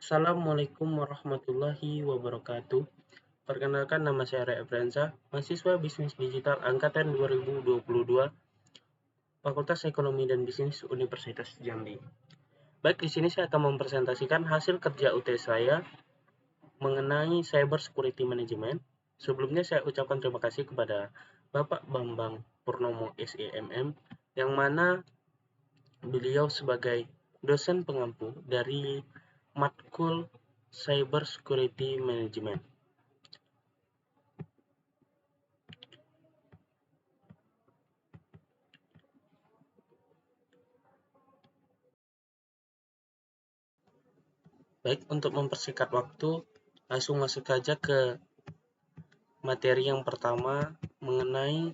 Assalamualaikum warahmatullahi wabarakatuh. Perkenalkan, nama saya Ray Efrenza, mahasiswa Bisnis Digital angkatan 2022, Fakultas Ekonomi dan Bisnis Universitas Jambi. Baik, di sini saya akan mempresentasikan hasil kerja UT saya mengenai Cyber Security Management. Sebelumnya saya ucapkan terima kasih kepada Bapak Bambang Purnomo SEMM, yang mana beliau sebagai dosen pengampu dari matkul Cyber Security Management. Baik, untuk mempersingkat waktu, langsung masuk saja ke materi yang pertama mengenai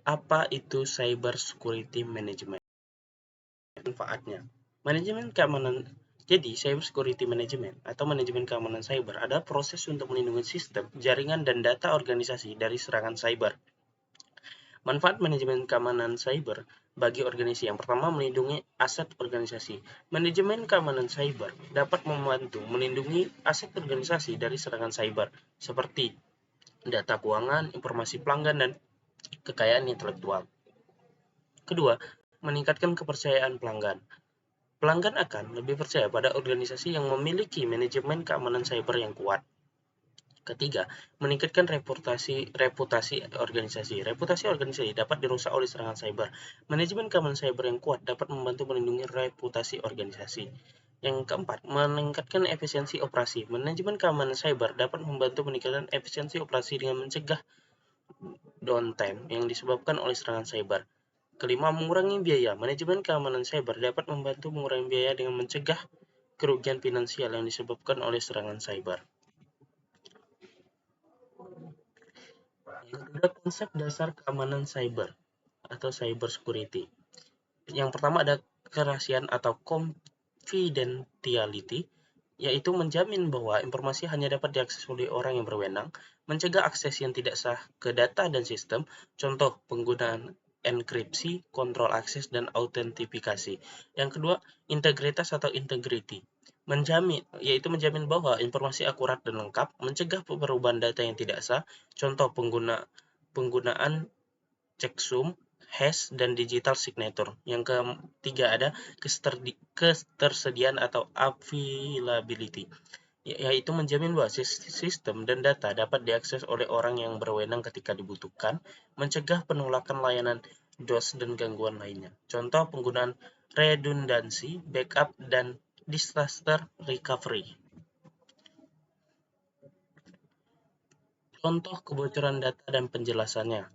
apa itu Cyber Security Management. Manfaatnya. Manajemen keamanan. Jadi, Cyber Security Management atau manajemen keamanan cyber adalah proses untuk melindungi sistem, jaringan, dan data organisasi dari serangan cyber. Manfaat manajemen keamanan cyber bagi organisasi: yang pertama, melindungi aset organisasi. Manajemen keamanan cyber dapat membantu melindungi aset organisasi dari serangan cyber, seperti data keuangan, informasi pelanggan, dan kekayaan intelektual. Kedua, meningkatkan kepercayaan pelanggan. Pelanggan akan lebih percaya pada organisasi yang memiliki manajemen keamanan cyber yang kuat. Ketiga, meningkatkan reputasi organisasi. Reputasi organisasi dapat dirusak oleh serangan cyber. Manajemen keamanan cyber yang kuat dapat membantu melindungi reputasi organisasi. Yang keempat, meningkatkan efisiensi operasi. Manajemen keamanan cyber dapat membantu meningkatkan efisiensi operasi dengan mencegah downtime yang disebabkan oleh serangan cyber. Kelima, mengurangi biaya. Manajemen keamanan cyber dapat membantu mengurangi biaya dengan mencegah kerugian finansial yang disebabkan oleh serangan cyber. Yang kedua, konsep dasar keamanan cyber atau cyber security. Yang pertama ada kerahasiaan atau confidentiality, yaitu menjamin bahwa informasi hanya dapat diakses oleh orang yang berwenang, mencegah akses yang tidak sah ke data dan sistem, contoh penggunaan enkripsi, kontrol akses, dan autentifikasi. Yang kedua, integritas atau integrity, yaitu menjamin bahwa informasi akurat dan lengkap, mencegah perubahan data yang tidak sah, contoh penggunaan checksum, hash, dan digital signature. Yang ketiga ada ketersediaan atau availability, yaitu menjamin bahwa sistem dan data dapat diakses oleh orang yang berwenang ketika dibutuhkan, mencegah penolakan layanan DOS dan gangguan lainnya. Contoh penggunaan redundansi, backup, dan disaster recovery. Contoh kebocoran data dan penjelasannya.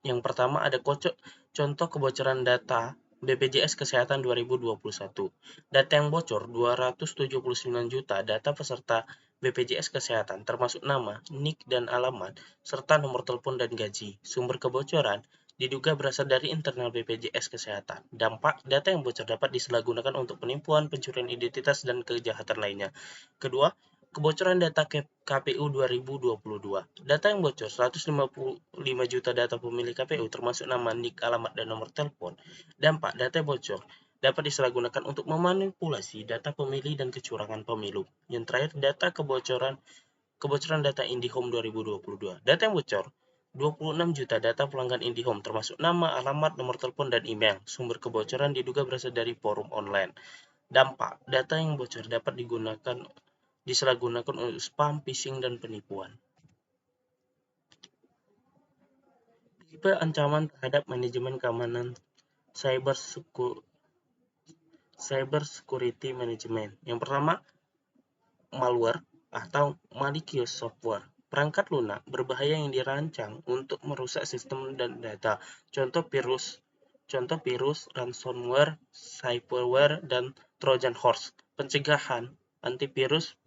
Yang pertama ada contoh kebocoran data BPJS Kesehatan 2021. Data yang bocor 279 juta data peserta BPJS Kesehatan, termasuk nama, NIK, dan alamat, serta nomor telepon dan gaji. Sumber kebocoran diduga berasal dari internal BPJS Kesehatan. Dampak, data yang bocor dapat disalahgunakan untuk penipuan, pencurian identitas, dan kejahatan lainnya. Kedua, kebocoran data KPU 2022. Data yang bocor 155 juta data pemilih KPU, termasuk nama, NIK, alamat, dan nomor telepon. Dampak, data bocor dapat disalahgunakan untuk memanipulasi data pemilih dan kecurangan pemilu. Yang terakhir, kebocoran data IndiHome 2022. Data yang bocor 26 juta data pelanggan IndiHome, termasuk nama, alamat, nomor telepon, dan email. Sumber kebocoran diduga berasal dari forum online. Dampak, data yang bocor dapat disalahgunakan untuk spam, phishing, dan penipuan. Tipe ancaman terhadap manajemen keamanan cyber security management. Yang pertama, malware atau malicious software. Perangkat lunak berbahaya yang dirancang untuk merusak sistem dan data. Contoh virus, ransomware, spyware, dan Trojan horse. Pencegahan, antivirus,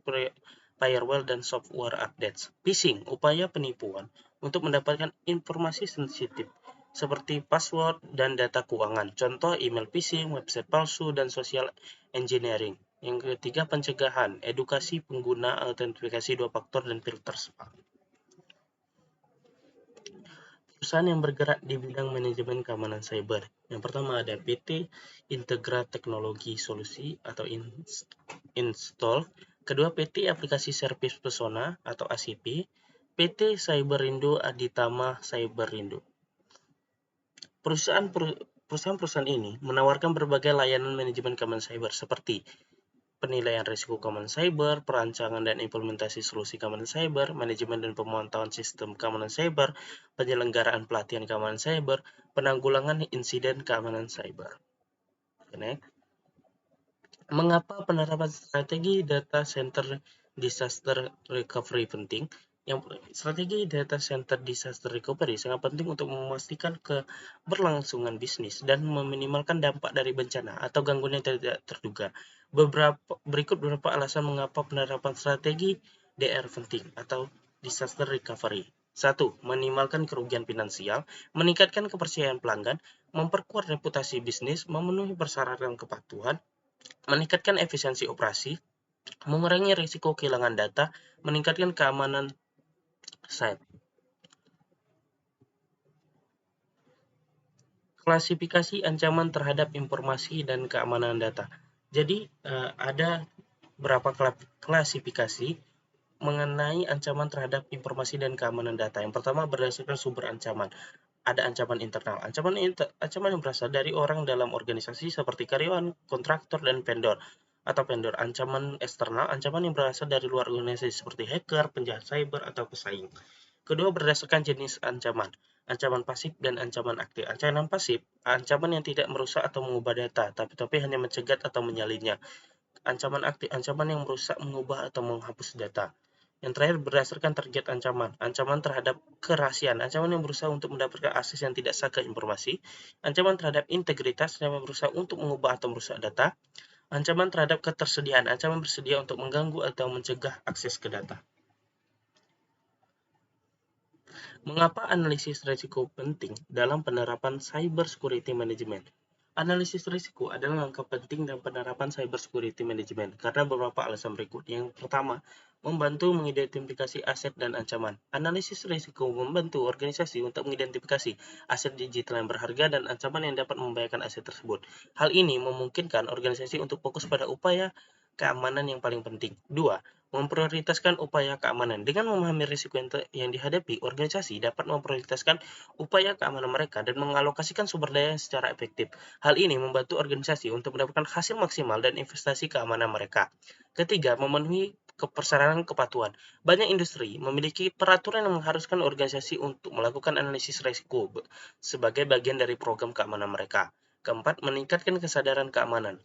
firewall, dan software updates. Phishing, upaya penipuan untuk mendapatkan informasi sensitif seperti password dan data keuangan. Contoh email phishing, website palsu, dan social engineering. Yang ketiga, pencegahan, edukasi pengguna, autentifikasi 2 faktor, dan filter spam. Perusahaan yang bergerak di bidang manajemen keamanan cyber. Yang pertama ada PT Integra Teknologi Solusi atau Install. Kedua, PT Aplikasi Servis Pesona atau ACP. PT Cyberindo Aditama Cyberindo. Perusahaan-perusahaan ini menawarkan berbagai layanan manajemen keamanan cyber seperti penilaian risiko keamanan cyber, perancangan dan implementasi solusi keamanan cyber, manajemen dan pemantauan sistem keamanan cyber, penyelenggaraan pelatihan keamanan cyber, penanggulangan insiden keamanan cyber. Next. Mengapa penerapan strategi data center disaster recovery penting? Strategi data center disaster recovery sangat penting untuk memastikan keberlangsungan bisnis dan meminimalkan dampak dari bencana atau gangguan yang tidak terduga. Berikut beberapa alasan mengapa penerapan strategi DR penting atau disaster recovery. 1. Minimalkan kerugian finansial, meningkatkan kepercayaan pelanggan, memperkuat reputasi bisnis, memenuhi persyaratan kepatuhan, meningkatkan efisiensi operasi, mengurangi risiko kehilangan data, meningkatkan keamanan site. Klasifikasi ancaman terhadap informasi dan keamanan data. Jadi ada beberapa klasifikasi mengenai ancaman terhadap informasi dan keamanan data. Yang pertama berdasarkan sumber ancaman. Ada ancaman internal. Ancaman yang berasal dari orang dalam organisasi seperti karyawan, kontraktor, dan vendor. Atau vendor. Ancaman eksternal, ancaman yang berasal dari luar organisasi seperti hacker, penjahat cyber, atau pesaing. Kedua, berdasarkan jenis ancaman. Ancaman pasif dan ancaman aktif. Ancaman pasif, ancaman yang tidak merusak atau mengubah data, tapi hanya mencegat atau menyalinnya. Ancaman aktif, ancaman yang merusak, mengubah, atau menghapus data. Yang terakhir, berdasarkan target ancaman. Ancaman terhadap kerahasiaan, ancaman yang berusaha untuk mendapatkan akses yang tidak sah ke informasi. Ancaman terhadap integritas, yang berusaha untuk mengubah atau merusak data. Ancaman terhadap ketersediaan, ancaman bersedia untuk mengganggu atau mencegah akses ke data. Mengapa analisis risiko penting dalam penerapan cyber security management? Analisis risiko adalah langkah penting dalam penerapan cyber security management karena beberapa alasan berikut. Yang pertama, membantu mengidentifikasi aset dan ancaman. Analisis risiko membantu organisasi untuk mengidentifikasi aset digital yang berharga dan ancaman yang dapat membahayakan aset tersebut. Hal ini memungkinkan organisasi untuk fokus pada upaya keamanan yang paling penting. 2. Memprioritaskan upaya keamanan. Dengan memahami risiko yang dihadapi, organisasi dapat memprioritaskan upaya keamanan mereka dan mengalokasikan sumber daya secara efektif. Hal ini membantu organisasi untuk mendapatkan hasil maksimal dan investasi keamanan mereka. Ketiga, memenuhi persyaratan kepatuhan. Banyak industri memiliki peraturan yang mengharuskan organisasi untuk melakukan analisis risiko sebagai bagian dari program keamanan mereka. Keempat, meningkatkan kesadaran keamanan.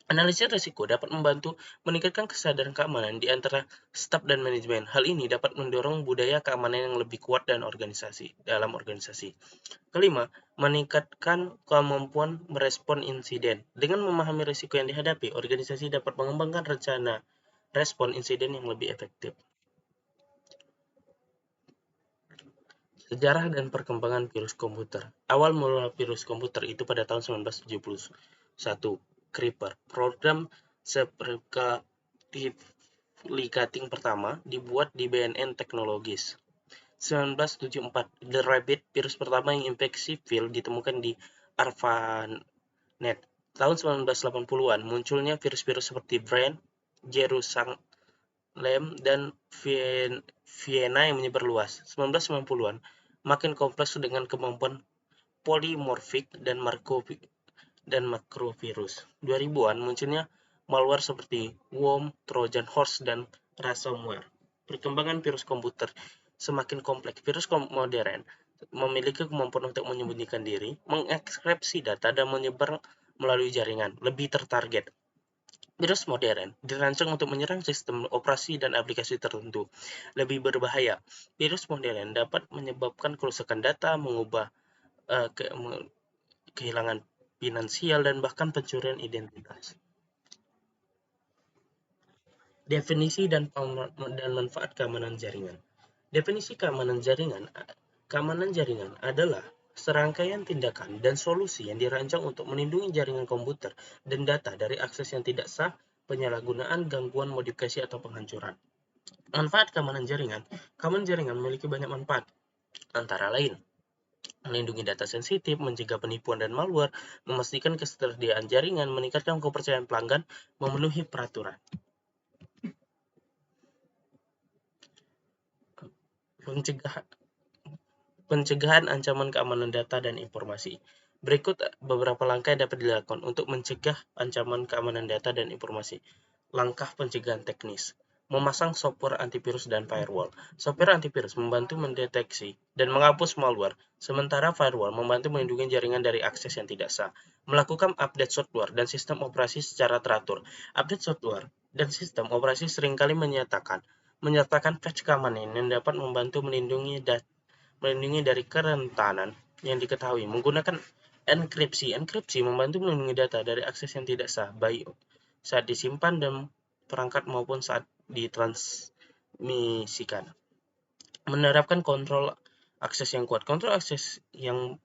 Analisis risiko dapat membantu meningkatkan kesadaran keamanan di antara staf dan manajemen. Hal ini dapat mendorong budaya keamanan yang lebih kuat dalam organisasi. Kelima, meningkatkan kemampuan merespon insiden. Dengan memahami risiko yang dihadapi, organisasi dapat mengembangkan rencana respon insiden yang lebih efektif. Sejarah dan perkembangan virus komputer. Awal mula virus komputer itu pada tahun 1971. Creeper, program replicating pertama dibuat di BNN Technologies. 1974, The Rabbit, virus pertama yang infeksi file ditemukan di ARPANET. Tahun 1980-an, munculnya virus-virus seperti Brain, Jerusalem, dan Vienna yang menyebar luas. 1990-an, makin kompleks dengan kemampuan polimorfik dan makrovirus. 2000-an munculnya malware seperti worm, Trojan horse, dan ransomware. Perkembangan virus komputer semakin kompleks. Virus modern memiliki kemampuan untuk menyembunyikan diri, mengekskripsi data, dan menyebar melalui jaringan, lebih tertarget. Virus modern dirancang untuk menyerang sistem operasi dan aplikasi tertentu. Lebih berbahaya, virus modern dapat menyebabkan kerusakan data, mengubah kehilangan finansial, dan bahkan pencurian identitas. Definisi dan manfaat keamanan jaringan. Definisi keamanan jaringan. Keamanan jaringan adalah serangkaian tindakan dan solusi yang dirancang untuk melindungi jaringan komputer dan data dari akses yang tidak sah, penyalahgunaan, gangguan, modifikasi, atau penghancuran. Manfaat keamanan jaringan. Keamanan jaringan memiliki banyak manfaat, antara lain melindungi data sensitif, mencegah penipuan dan malware, memastikan ketersediaan jaringan, meningkatkan kepercayaan pelanggan, memenuhi peraturan. Pencegahan ancaman keamanan data dan informasi. Berikut beberapa langkah yang dapat dilakukan untuk mencegah ancaman keamanan data dan informasi. Langkah pencegahan teknis. Memasang software antivirus dan firewall. Software antivirus membantu mendeteksi dan menghapus malware, sementara firewall membantu melindungi jaringan dari akses yang tidak sah. Melakukan update software dan sistem operasi secara teratur. Update software dan sistem operasi seringkali menyertakan patch keamanan yang dapat membantu melindungi dari kerentanan yang diketahui. Menggunakan enkripsi. Enkripsi membantu melindungi data dari akses yang tidak sah, baik saat disimpan dan perangkat maupun saat ditransmisikan. Menerapkan kontrol akses yang kuat. Kontrol akses yang